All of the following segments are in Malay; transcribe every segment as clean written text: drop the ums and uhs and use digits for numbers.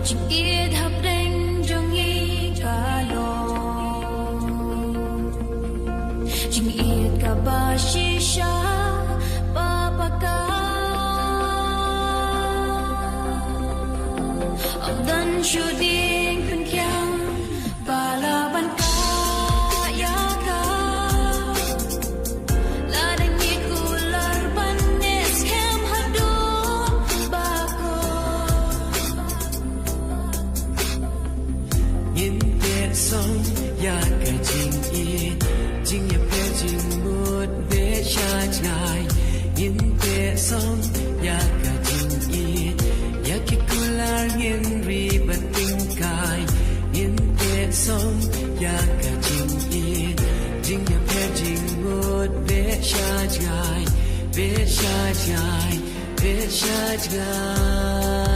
Chim yết hấp đánh trong nghi cả lò Chim yết cả ba shisha ba ba ka Ông đơn chu điên khuyên khéo Bà là ban ca ya ka La đánh nhị cụ lar ban nes kem hadu ba ko Nhìn tệ sông ya cả Jing ya pe jing mut ve cha chai Nhìn tệ sông ya cả ya ki kular ngin ri bat ting kai Nhìn tệ sông ya cả Jing ya pe jing mut ve cha chai ve cha chai ve cha chai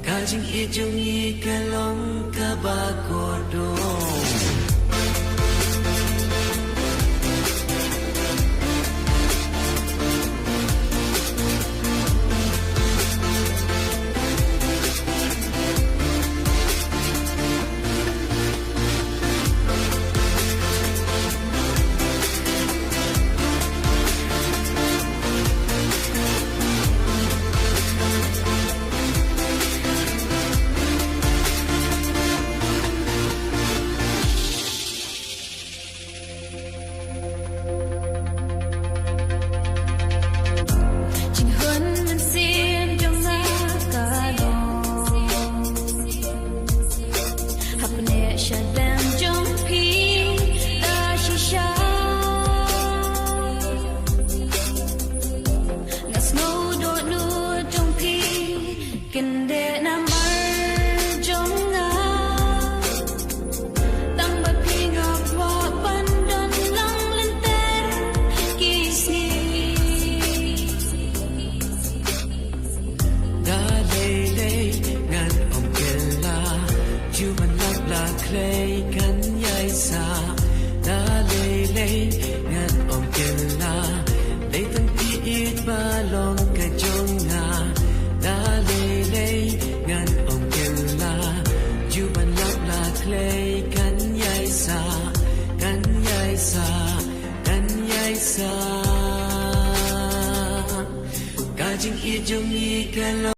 Ka jing e jong yi ka long ka ba ko do Clay kan yai sa da lei ngan om kella lei tan ti it ba long ka jong nga da lei ngan om kella ju ban lap la clay kan yai sa ka jing i jong i ka